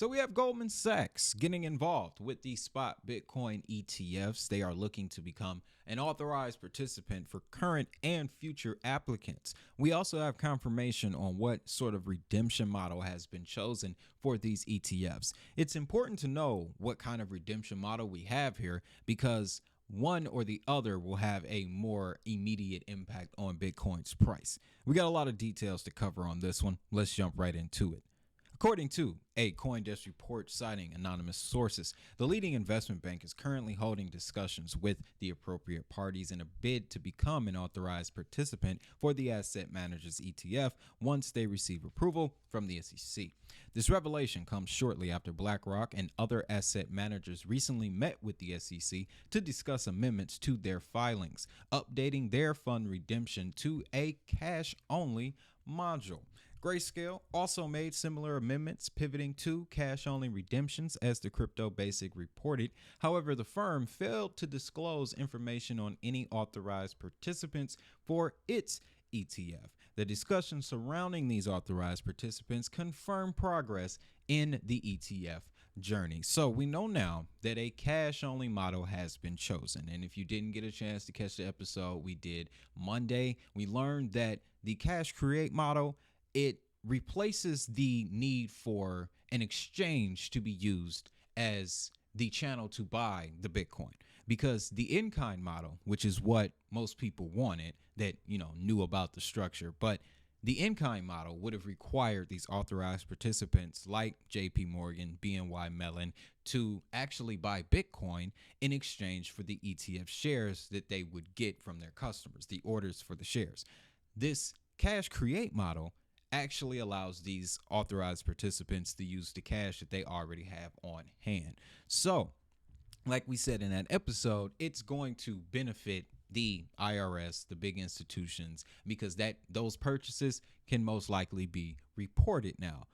So we have Goldman Sachs getting involved with the spot Bitcoin ETFs. They are looking to become an authorized participant for current and future applicants. We also have confirmation on what sort of redemption model has been chosen for these ETFs. It's important to know what kind of redemption model we have here because one or the other will have a more immediate impact on Bitcoin's price. We got a lot of details to cover on this one. Let's jump right into it. According to a CoinDesk report citing anonymous sources, the leading investment bank is currently holding discussions with the appropriate parties in a bid to become an authorized participant for the asset managers ETF once they receive approval from the SEC. This revelation comes shortly after BlackRock and other asset managers recently met with the SEC to discuss amendments to their filings, updating their fund redemption to a cash-only module. Grayscale also made similar amendments, pivoting to cash-only redemptions, as the Crypto Basic reported. However, the firm failed to disclose information on any authorized participants for its ETF. The discussion surrounding these authorized participants confirmed progress in the ETF journey. So we know now that a cash-only model has been chosen. And if you didn't get a chance to catch the episode we did Monday, we learned that the cash create model, it replaces the need for an exchange to be used as the channel to buy the Bitcoin, because the in-kind model, which is what most people wanted that, knew about the structure, but the in-kind model would have required these authorized participants like JP Morgan, BNY Mellon to actually buy Bitcoin in exchange for the ETF shares that they would get from their customers, the orders for the shares. This cash create model actually allows these authorized participants to use the cash that they already have on hand. So, like we said in that episode, it's going to benefit the IRS, the big institutions, because those purchases can most likely be reported now.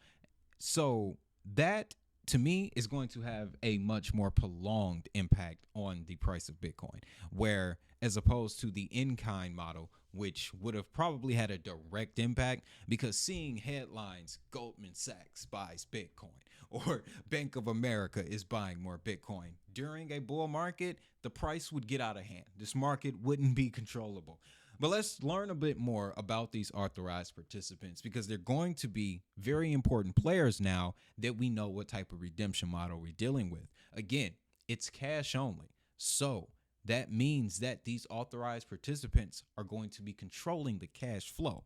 So that, to me, is going to have a much more prolonged impact on the price of Bitcoin, where as opposed to the in-kind model, which would have probably had a direct impact, because seeing headlines, Goldman Sachs buys Bitcoin or Bank of America is buying more Bitcoin during a bull market, the price would get out of hand. This market wouldn't be controllable. But let's learn a bit more about these authorized participants, because they're going to be very important players now that we know what type of redemption model we're dealing with. Again, it's cash only. So that means that these authorized participants are going to be controlling the cash flow.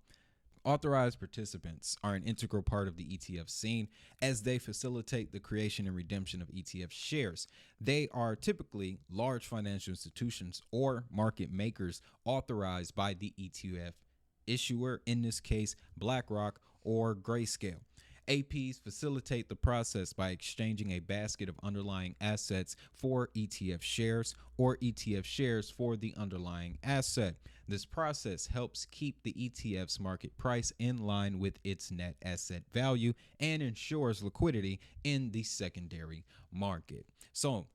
Authorized participants are an integral part of the ETF scene as they facilitate the creation and redemption of ETF shares. They are typically large financial institutions or market makers authorized by the ETF issuer, in this case, BlackRock or Grayscale. APs facilitate the process by exchanging a basket of underlying assets for ETF shares or ETF shares for the underlying asset. This process helps keep the ETF's market price in line with its net asset value and ensures liquidity in the secondary market. So,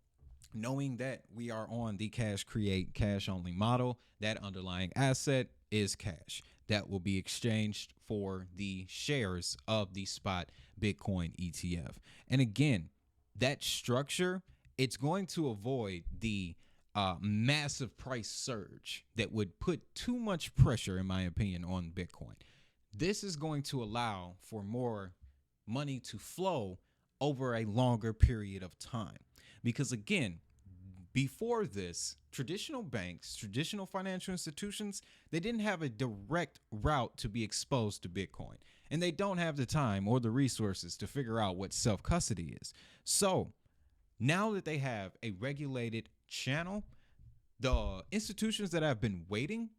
knowing that we are on the cash create cash only model, that underlying asset is cash that will be exchanged for the shares of the spot Bitcoin ETF. And again, that structure, it's going to avoid the massive price surge that would put too much pressure, in my opinion, on Bitcoin. This is going to allow for more money to flow over a longer period of time. Because again, before this, traditional banks, traditional financial institutions, they didn't have a direct route to be exposed to Bitcoin. And they don't have the time or the resources to figure out what self-custody is. So now that they have a regulated channel, the institutions that have been waiting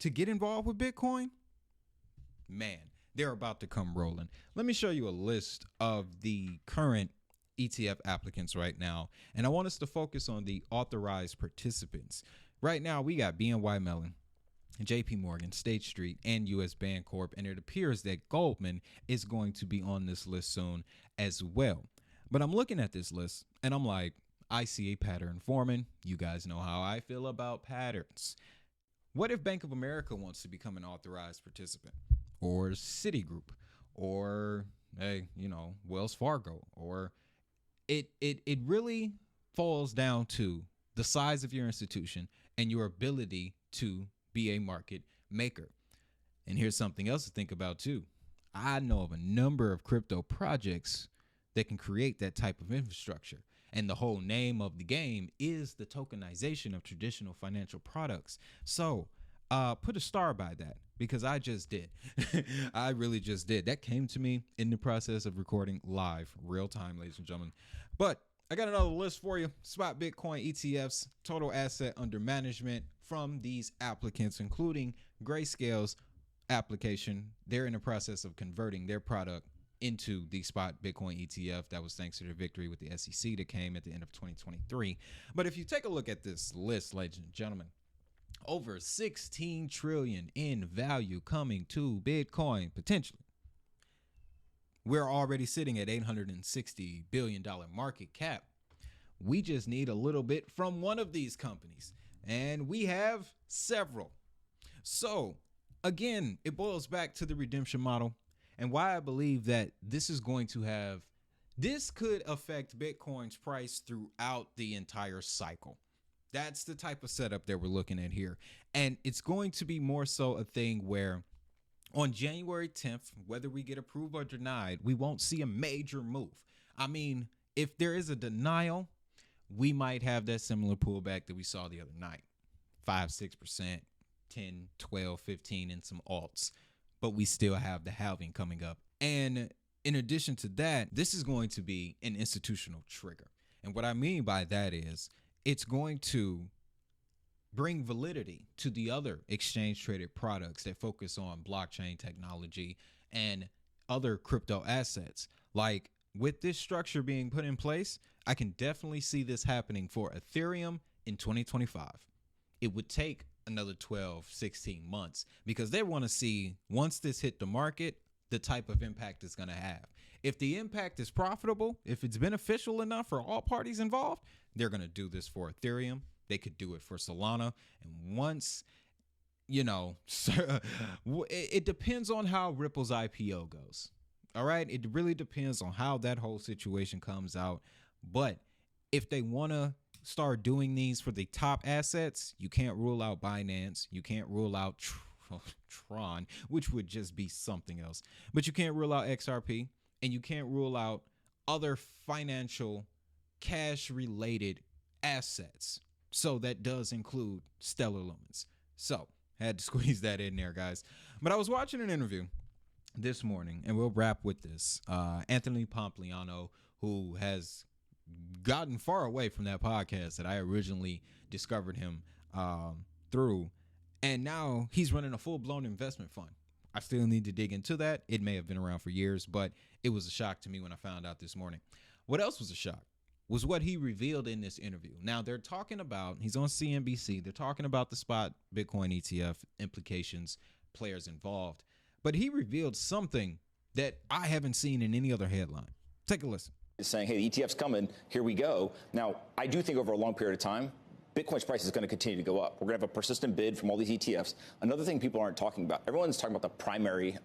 to get involved with Bitcoin, man, they're about to come rolling. Let me show you a list of the current ETF applicants right now, and I want us to focus on the authorized participants. Right now, we got BNY Mellon, JP Morgan, State Street, and US Bancorp, and it appears that Goldman is going to be on this list soon as well. But I'm looking at this list, and I'm like, I see a pattern forming. You guys know how I feel about patterns. What if Bank of America wants to become an authorized participant, or Citigroup, or hey, Wells Fargo, or it really falls down to the size of your institution and your ability to be a market maker. And here's something else to think about too. I know of a number of crypto projects that can create that type of infrastructure. And the whole name of the game is the tokenization of traditional financial products. So put a star by that, because I just did. I really just did. That came to me in the process of recording live, real time, ladies and gentlemen. But I got another list for you. Spot Bitcoin ETFs, total asset under management from these applicants, including Grayscale's application. They're in the process of converting their product into the spot Bitcoin ETF. That was thanks to their victory with the SEC that came at the end of 2023. But if you take a look at this list, ladies and gentlemen, over 16 trillion in value coming to Bitcoin potentially. We're already sitting at $860 billion market cap. We just need a little bit from one of these companies, and we have several. So again, it boils back to the redemption model and why I believe that this could affect Bitcoin's price throughout the entire cycle. That's the type of setup that we're looking at here. And it's going to be more so a thing where on January 10th, whether we get approved or denied, we won't see a major move. I mean, if there is a denial, we might have that similar pullback that we saw the other night. 5-6%, 10, 12, 15 in some alts. But we still have the halving coming up. And in addition to that, this is going to be an institutional trigger. And what I mean by that is it's going to bring validity to the other exchange traded products that focus on blockchain technology and other crypto assets. Like with this structure being put in place, I can definitely see this happening for Ethereum in 2025. It would take another 12, 16 months because they want to see, once this hit the market, the type of impact it's going to have. If the impact is profitable, if it's beneficial enough for all parties involved, they're going to do this for Ethereum. They could do it for Solana. And once, it depends on how Ripple's IPO goes. All right. It really depends on how that whole situation comes out. But if they want to start doing these for the top assets, you can't rule out Binance. You can't rule out Tron, which would just be something else. But you can't rule out XRP, and you can't rule out other financial cash related assets. So that does include Stellar Lumens. So had to squeeze that in there, guys. But I was watching an interview this morning, and we'll wrap with this. Anthony Pompliano, who has gotten far away from that podcast that I originally discovered him through. And now he's running a full-blown investment fund. I still need to dig into that. It may have been around for years, but it was a shock to me when I found out this morning. What else was a shock was what he revealed in this interview. Now, they're talking about, he's on CNBC, they're talking about the spot Bitcoin ETF implications, players involved. But he revealed something that I haven't seen in any other headline. Take a listen. Saying, hey, the ETF's coming, here we go. Now, I do think over a long period of time, Bitcoin's price is going to continue to go up. We're going to have a persistent bid from all these ETFs. Another thing people aren't talking about, everyone's talking about the primary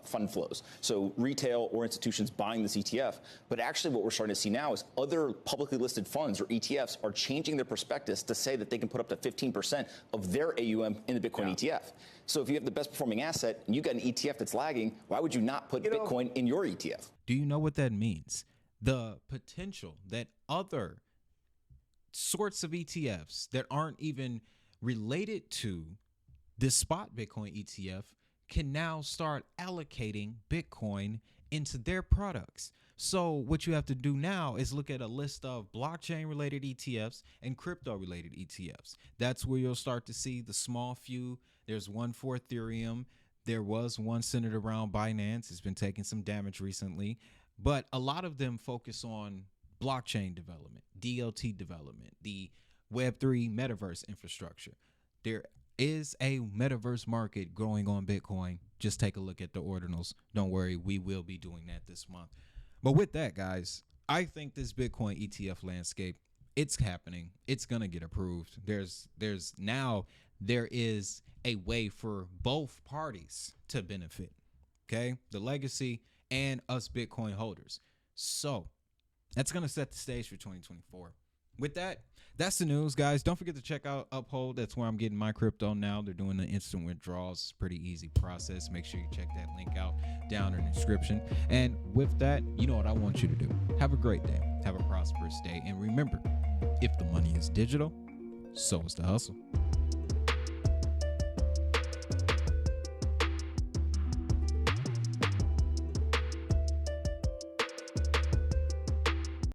fund flows. So retail or institutions buying this ETF. But actually what we're starting to see now is other publicly listed funds or ETFs are changing their prospectus to say that they can put up to 15% of their AUM in the Bitcoin ETF. So if you have the best performing asset and you got an ETF that's lagging, why would you not put Bitcoin in your ETF? Do you know what that means? The potential that other sorts of ETFs that aren't even related to this spot Bitcoin ETF can now start allocating Bitcoin into their products. So what you have to do now is look at a list of blockchain related ETFs and crypto related ETFs. That's where you'll start to see the small few. There's one for Ethereum. There was one centered around Binance. It's been taking some damage recently, but a lot of them focus on blockchain development, DLT development, the Web3 metaverse infrastructure. There is a metaverse market growing on Bitcoin. Just take a look at the ordinals. Don't worry, we will be doing that this month. But with that, guys, I think this Bitcoin ETF landscape, it's happening. It's going to get approved. There is a way for both parties to benefit. Okay? The legacy and us Bitcoin holders. So that's going to set the stage for 2024. With that, that's the news, guys. Don't forget to check out Uphold. That's where I'm getting my crypto now. They're doing the instant withdrawals. It's a pretty easy process. Make sure you check that link out down in the description. And with that, you know what I want you to do. Have a great day. Have a prosperous day. And remember, if the money is digital, so is the hustle.